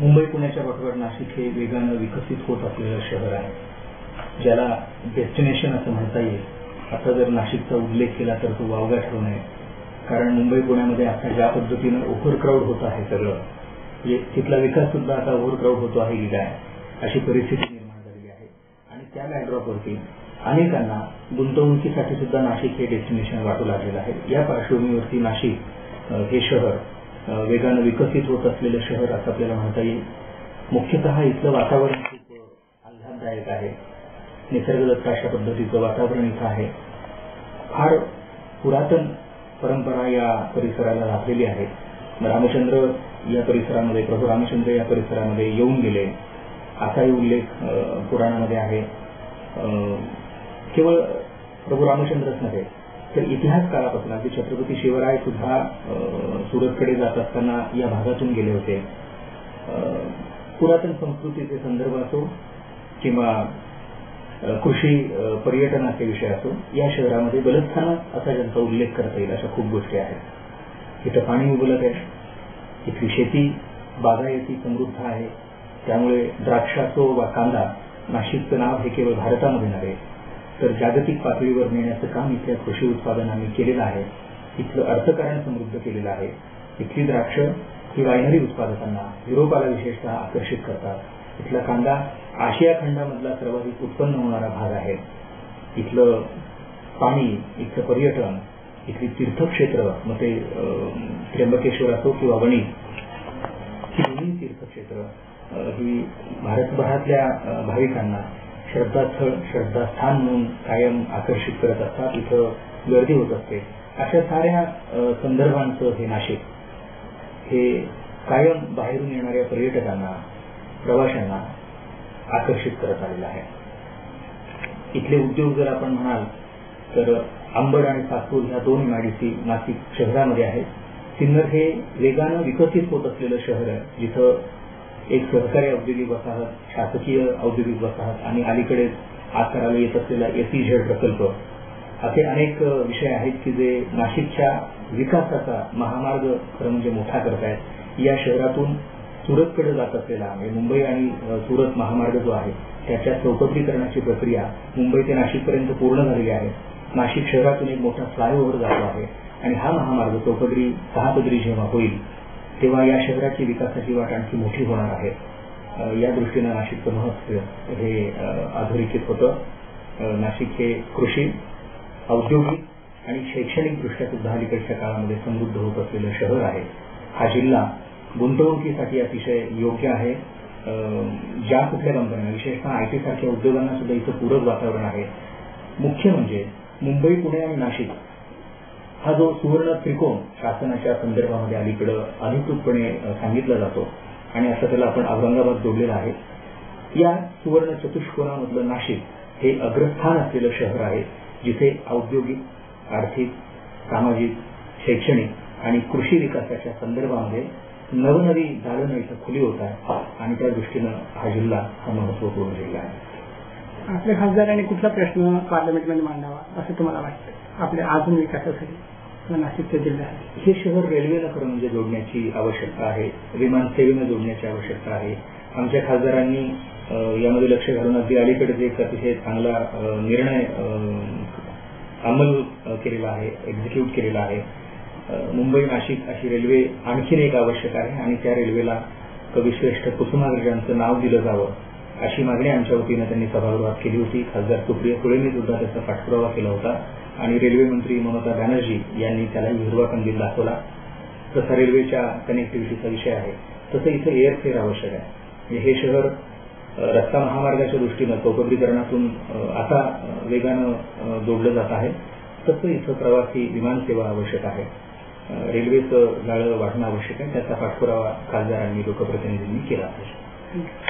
मुंबई पुण्याच्या पाठोपाठ नाशिक हे वेगानं विकसित होत असलेलं शहर आहे, ज्याला डेस्टिनेशन असं म्हणता येईल. आता जर नाशिकचा उल्लेख केला तर तो वावगा ठरू नये, कारण मुंबई पुण्यामध्ये आता ज्या पद्धतीनं ओव्हरक्राऊड होत आहे सगळं, म्हणजे तिथला विकास सुद्धा आता ओव्हरक्राऊड होतो आहे की काय अशी परिस्थिती निर्माण झालेली आहे. आणि त्या बॅकड्रॉपवरती अनेकांना गुंतवणुकीसाठी सुद्धा नाशिक हे डेस्टिनेशन वाटू लागलेलं आहे. या पार्श्वभूमीवरती नाशिक हे शहर वेगानं विकसित होत असलेलं शहर असं आपल्याला म्हणता येईल. मुख्यतः इथलं वातावरण खूप आल्हाददायक आहे. निसर्गदत्त अशा पद्धतीचं वातावरण इथं आहे. फार पुरातन परंपरा या परिसराला लाभलेली आहे. रामचंद्र या परिसरामध्ये, प्रभू रामचंद्र या परिसरामध्ये येऊन गेले असाही उल्लेख पुराणामध्ये आहे. केवळ प्रभू रामचंद्रच नव्हे तर इतिहास काळापासून अगदी छत्रपती शिवराय सुद्धा सुरतकडे जात असताना या भागातून गेले होते. पुरातन संस्कृतीचे संदर्भ असो किंवा कृषी पर्यटनाचे विषय असो, या शहरामध्ये बलस्थान असा ज्यांचा उल्लेख करता येईल अशा खूप गोष्टी आहेत. इथं पाणी मुबलक आहे, इथली शेती बागायती समृद्ध आहे. त्यामुळे द्राक्ष असो वा कांदा, नाशिकचं नाव हे केवळ भारतामध्ये नव्हे तर जागतिक पातळीवर नेण्याचं काम इथल्या कृषी उत्पादनांनी केलेलं आहे. इथलं अर्थकारण समृद्ध केलेलं आहे. इथली द्राक्ष ही वायनरी उत्पादकांना, युरोपाला विशेषतः आकर्षित करतात. इथला कांदा आशिया खंडामधला सर्वाधिक उत्पन्न होणारा भाग आहे. इथलं पाणी, इथलं पर्यटन, इथली तीर्थक्षेत्र, मग ते त्र्यंबकेश्वर असो किंवा वणी, ही दोन्ही तीर्थक्षेत्र ही भारतभरातल्या भाविकांना श्रद्धास्थळ, श्रद्धास्थान म्हणून कायम आकर्षित करत असतात. इथं गर्दी होत असते. अशा साऱ्या संदर्भांचं हे नाशिक हे कायम बाहेरून येणाऱ्या पर्यटकांना, प्रवाशांना आकर्षित करत आलेलं आहे. इथले उद्योग जर आपण म्हणाल तर अंबड आणि सास्तूर ह्या दोन एमआयडीसी नाशिक शहरामध्ये आहेत. सिन्नर हे वेगानं विकसित होत असलेलं शहर आहे, जिथं एक सहकारी औद्योगिक वसाहत, शासकीय औद्योगिक वसाहत आणि अलीकडेच आकाराला येत असलेला SEZ प्रकल्प असे अनेक विषय आहेत की जे नाशिकच्या विकासाचा महामार्ग खरं म्हणजे मोठा करतायत. या शहरातून सुरतकडे जात असलेला म्हणजे मुंबई आणि सुरत महामार्ग जो आहे त्याच्या चौपदरीकरणाची प्रक्रिया मुंबई ते नाशिकपर्यंत पूर्ण झालेली आहे. नाशिक शहरातून एक मोठा फ्लायओव्हर जातो आहे आणि हा महामार्ग चौपदरी, सहापदरी जेव्हा होईल तेव्हा या शहराची विकासाची वाट आणखी मोठी होणार आहे. या दृष्टीनं नाशिकचं महत्त्व हे अधोरेखित होतं. नाशिक हे कृषी, औद्योगिक आणि शैक्षणिक दृष्ट्या सुद्धा अलीकडच्या काळामध्ये समृद्ध होत असलेलं शहर आहे. हा जिल्हा गुंतवणुकीसाठी अतिशय योग्य आहे. ज्या कुठल्या कंपन्यांना, विशेषतः IT सारख्या उद्योगांना सुद्धा इथं पूरक वातावरण आहे. मुख्य म्हणजे मुंबई, पुणे आणि नाशिक हा जो सुवर्ण त्रिकोण शासनाच्या संदर्भामध्ये अलीकडं अधिकृतपणे सांगितला जातो आणि असं त्याला आपण औरंगाबाद जोडलेलं आहे. या सुवर्ण चतुष्कोणामधलं नाशिक हे अग्रस्थान असलेलं शहर आहे, जिथे औद्योगिक, आर्थिक, सामाजिक, शैक्षणिक आणि कृषी विकासाच्या संदर्भामध्ये नवनवी दालनं इथं खुली होत आहे आणि त्या दृष्टीनं हा जिल्हा हा महत्वपूर्ण जिल्हा आहे. आपल्या खासदारांनी कुठला प्रश्न पार्लमेंटमध्ये मांडावा असं तुम्हाला वाटतं आपल्या अजून विकासासाठी नाशिकच्या जिल्ह्यात? हे शहर रेल्वेनं खरं म्हणजे जोडण्याची आवश्यकता आहे, विमानसेवेनं जोडण्याची आवश्यकता आहे. आमच्या खासदारांनी यामध्ये लक्ष घालून अगदी अलीकडे एक अतिशय चांगला निर्णय अंमल केलेला आहे, एक्झिक्यूट केलेला आहे. मुंबई नाशिक अशी रेल्वे आणखीन एक आवश्यक आहे आणि त्या रेल्वेला कविश्रेष्ठ कुसुमाग्रजांचं नाव दिलं जावं अशी मागणी आमच्या वतीनं त्यांनी सभागृहात केली होती. खासदार सुप्रिया सुळेंनी सुद्धा त्याचा पाठपुरावा केला होता आणि रेल्वे मंत्री ममता बॅनर्जी यांनी त्याला हिरवा कंदील दाखवला. तसा रेल्वेच्या कनेक्टिव्हिटीचा विषय आहे, तसं इथं एअरफेअर आवश्यक आहे. हे शहर रस्ता महामार्गाच्या दृष्टीनं चौपदरीकरणातून आता वेगानं जोडलं जात आहे, तसं इथं प्रवासी विमानसेवा आवश्यक आहे. रेल्वेचं जाळं वाढणं आवश्यक आहे. त्याचा पाठपुरावा खासदारांनी, लोकप्रतिनिधींनी केला आहे.